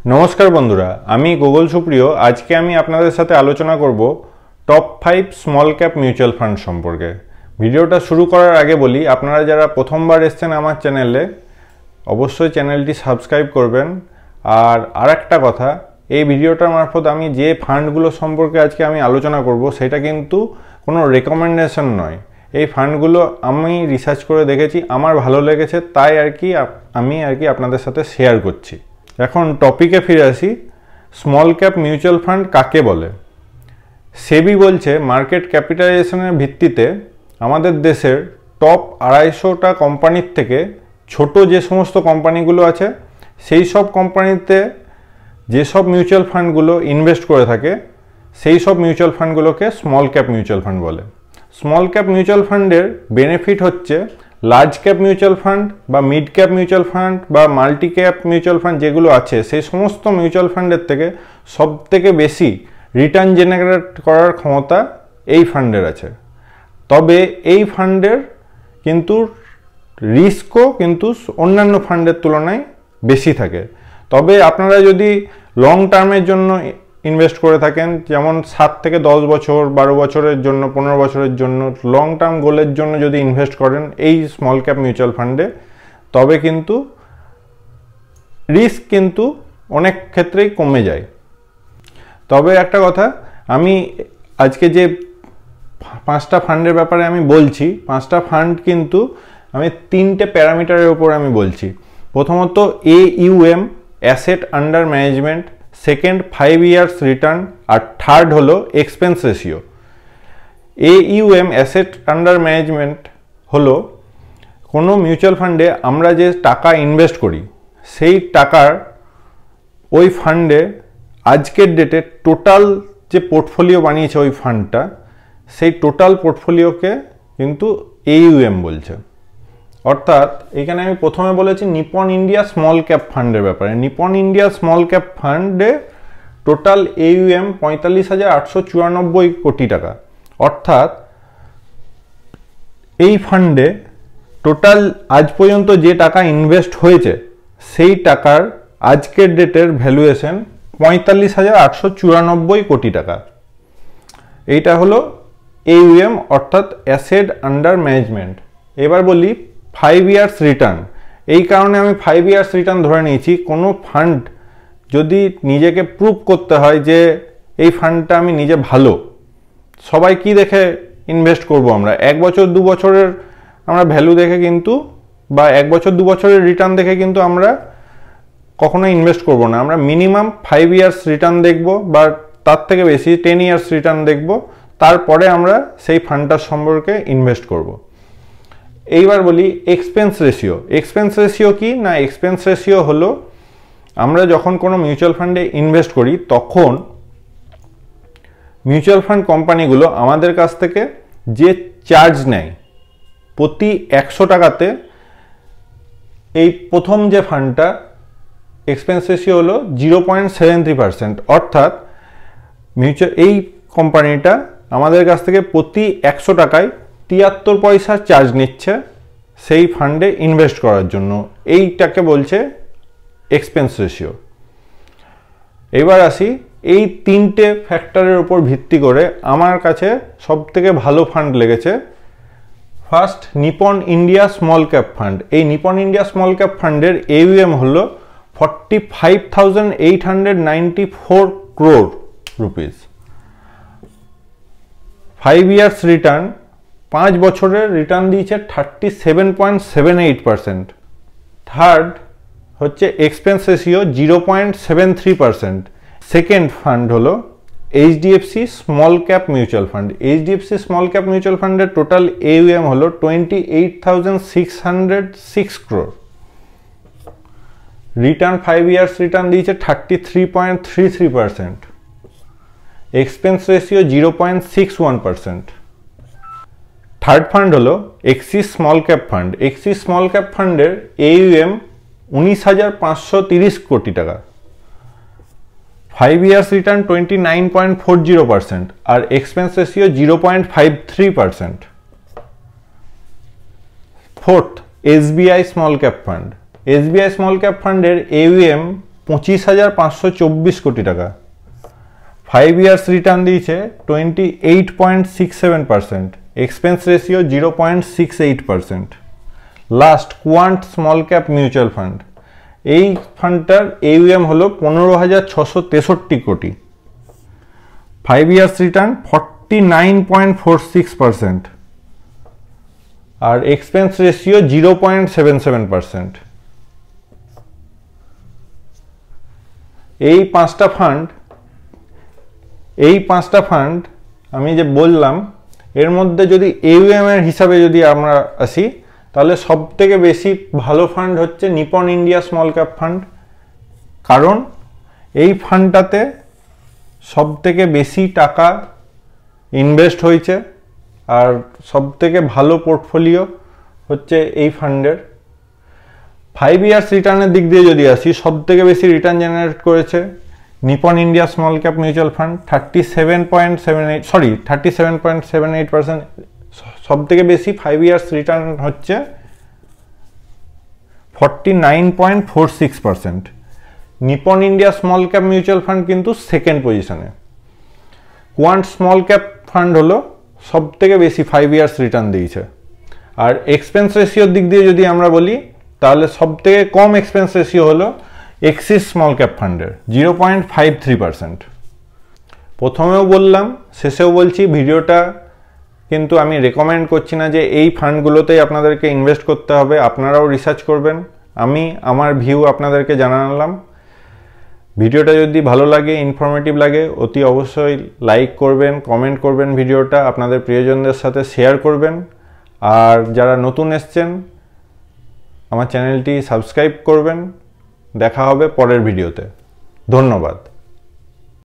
नमस्कार बंधुरा आमी गुगल सुप्रियो आज के आमी आपनादेर साथे आलोचना करब टप 5 स्मल कैप म्यूचुअल फांड सम्पर्के। भिडियोटा शुरू करार आगे बोली आपनारा जारा प्रथमबार एसेछेन आमार चैनेले अवश्यई चैनेलटी सबस्क्राइब करबेन। और आरेकटा कथा এই ভিডিওটার মারফত আমি যে ফান্ডগুলো সম্পর্কে আজকে আমি আলোচনা করব সেটা কিন্তু কোনো রেকমেন্ডেশন নয়। এই ফান্ডগুলো আমি রিসার্চ করে দেখেছি, আমার ভালো লেগেছে, তাই আমি আপনাদের সাথে শেয়ার করছি। এখন টপিকে ফিরে আসি। স্মল ক্যাপ মিউচুয়াল ফান্ড কাকে বলে? সেবি বলছে মার্কেট ক্যাপিটালাইজেশনের ভিত্তিতে আমাদের দেশের টপ 250টা কোম্পানির থেকে ছোট যে সমস্ত কোম্পানিগুলো আছে সেই সব কোম্পানিতে যেসব মিউচুয়াল ফান্ডগুলো ইনভেস্ট করে থাকে সেই সব মিউচুয়াল ফান্ডগুলোকে স্মল ক্যাপ মিউচুয়াল ফান্ড বলে। স্মল ক্যাপ মিউচুয়াল ফান্ডের বেনিফিট হচ্ছে লার্জ ক্যাপ মিউচুয়াল ফান্ড বা মিড ক্যাপ মিউচুয়াল ফান্ড বা মাল্টি ক্যাপ মিউচুয়াল ফান্ড যেগুলো আছে সেই সমস্ত মিউচুয়াল ফান্ডের থেকে সবথেকে বেশি রিটার্ন জেনারেট করার ক্ষমতা এই ফান্ডের আছে। তবে এই ফান্ডের কিন্তু রিস্কও কিন্তু অন্যান্য ফান্ডের তুলনায় বেশি থাকে। তবে আপনারা যদি লং টার্মের জন্য ইনভেস্ট করে থাকেন, যেমন 7 থেকে 10 বছর, 12 বছরের জন্য, 15 বছরের জন্য লং টার্ম গোলের জন্য যদি ইনভেস্ট করেন এই স্মল ক্যাপ মিউচুয়াল ফান্ডে, তবে কিন্তু রিস্ক কিন্তু অনেক ক্ষেত্রেই কমে যায়। তবে একটা কথা, আমি আজকে যে 5টা ফান্ডের ব্যাপারে আমি বলছি, 5টা ফান্ড কিন্তু আমি 3টে প্যারামিটারের উপর আমি বলছি। প্রথমত AUM asset under management, second 5 years return, আর থার্ড হলো expense ratio. AUM asset under management হলো কোনো মিউচুয়াল ফান্ডে আমরা যে টাকা ইনভেস্ট করি সেই টাকার ওই ফান্ডে আজকের ডেটে টোটাল যে পোর্টফোলিও বানিয়েছে ওই ফান্ডটা, সেই টোটাল পোর্টফোলিওকে কিন্তু AUM বলছে। অর্থাৎ এখানে আমি প্রথমে বলেছি নিপন ইন্ডিয়া স্মল ক্যাপ ফান্ডের ব্যাপারে। নিপন ইন্ডিয়া স্মল ক্যাপ ফান্ডে টোটাল AUM 45,894 কোটি টাকা। অর্থাৎ এই ফান্ডে টোটাল আজ পর্যন্ত যে টাকা ইনভেস্ট হয়েছে সেই টাকার আজকের ডেটের ভ্যালুয়েশন 45,894 কোটি টাকা। এইটা হলো AUM অর্থাৎ অ্যাসেট আন্ডার ম্যানেজমেন্ট। এবার বলি 5 ইয়ার্স রিটার্ন। এই কারণে আমি 5 ইয়ার্স রিটার্ন ধরে নিয়েছি। কোনো ফান্ড যদি নিজেকে প্রুভ করতে হয় যে এই ফান্ডটা আমি নিজে ভালো, সবাই কি দেখে ইনভেস্ট করব? আমরা 1 বছর 2 বছরের আমরা ভ্যালু দেখে কিন্তু, বা 1 বছর 2 বছরের রিটার্ন দেখে কিন্তু আমরা কখনো ইনভেস্ট করব না। আমরা মিনিমাম 5 ইয়ার্স রিটার্ন দেখব বা তার থেকে বেশি 10 ইয়ার্স রিটার্ন দেখব, তারপরে আমরা সেই ফান্ডটার সম্পর্কে ইনভেস্ট করব। এইবার বলি এক্সপেন্স রেশিও। এক্সপেন্স রেশিও কি না? এক্সপেন্স রেশিও হলো আমরা যখন কোনো মিউচুয়াল ফান্ডে ইনভেস্ট করি তখন মিউচুয়াল ফান্ড কোম্পানিগুলো আমাদের কাছ থেকে যে চার্জ নেয় প্রতি 100 টাকাতে, এই প্রথম যে ফান্ডটা এক্সপেন্স রেশিও হলো 0.73%। অর্থাৎ এই কোম্পানিটা আমাদের কাছ থেকে প্রতি 100 টাকায় 73 পয়সা চার্জ নিচ্ছে সেই ফান্ডে ইনভেস্ট করার জন্য। এইটাকে বলছে এক্সপেন্স রেশিও। এবার আসি এই 3টে ফ্যাক্টরের উপর ভিত্তি করে আমার কাছে সবথেকে ভালো ফান্ড লেগেছে first Nipon India small cap fund. এই নিপন ইন্ডিয়া স্মল ক্যাপ ফান্ডের AUM হলো 45,894 crore রুপিস। 5 ইয়ার্স রিটার্ন, 5 বছরের রিটার্ন দিয়েছে 37.78%। থার্ড হচ্ছে এক্সপেন্স রেশিও 0.73%। সেকেন্ড ফান্ড হলো HDFC small cap mutual fund. HDFC small cap mutual ফান্ডের টোটাল AUM হলো 28,606 crore। রিটার্ন 5 ইয়ার্স রিটার্ন দিয়েছে 33.33%। Expense ratio 0.61%। থার্ড ফান্ড হলো Axis small cap fund. Axis small cap ফান্ডের AUM 19,530 কোটি টাকা। 5 years return 29.40% আর expense ratio 0.53%। Fourth SBI small cap fund. SBI small cap ফান্ডের AUM 25,524 কোটি টাকা। 5 ইয়ার্স রিটার্ন দিয়েছে 28.67%, expense ratio 0.68%। Last quant small cap mutual fund, এই ফান্ডটার AUM হলো 15,663 কোটি। 5 ইয়ার্স রিটার্ন 49.46%, আর এক্সপেন্স রেশিও 0.77%। এই পাঁচটা ফান্ড আমি যে বললাম, এর মধ্যে যদি AUM এর হিসাবে যদি আমরা আসি, তাহলে সব থেকে বেশি ভালো ফান্ড হচ্ছে Nipon India small cap fund. কারণ এই ফান্ডটাতে সব থেকে বেশি টাকা ইনভেস্ট হয়েছে, আর সব থেকে ভালো পোর্টফোলিও হচ্ছে এই ফান্ডের। 5 ইয়ার্স রিটার্নের দিক দিয়ে যদি আসি, সব থেকে বেশি রিটার্ন জেনারেট করেছে Nipon India small cap mutual fund, 37.78%। সব থেকে বেশি 5 ইয়ার্স রিটার্ন হচ্ছে 49.46%। Nipon India small cap mutual fund কিন্তু সেকেন্ড পজিশনে। কোয়ান্ট স্মল ক্যাপ ফান্ড হলো সব থেকে বেশি 5 ইয়ার্স রিটার্ন দিয়েছে। আর এক্সপেন্স রেশিওর দিক দিয়ে যদি আমরা বলি, তাহলে সব থেকে কম এক্সপেন্স রেশিও হলো এক্সিস স্মল ক্যাপ ফান্ডের, 0.53%। প্রথমেও বললাম, শেষেও বলছি, ভিডিওটা কিন্তু আমি রেকমেন্ড করছি না যে এই ফান্ডগুলোতেই আপনাদেরকে ইনভেস্ট করতে হবে। আপনারাও রিসার্চ করবেন। আমি আমার ভিউ আপনাদেরকে জানালাম। ভিডিওটা যদি ভালো লাগে, ইনফরমেটিভ লাগে, অতি অবশ্যই লাইক করবেন, কমেন্ট করবেন, ভিডিওটা আপনাদের প্রিয়জনদের সাথে শেয়ার করবেন। আর যারা নতুন এসছেন, আমার চ্যানেলটি সাবস্ক্রাইব করবেন। দেখা হবে পরের ভিডিওতে। ধন্যবাদ।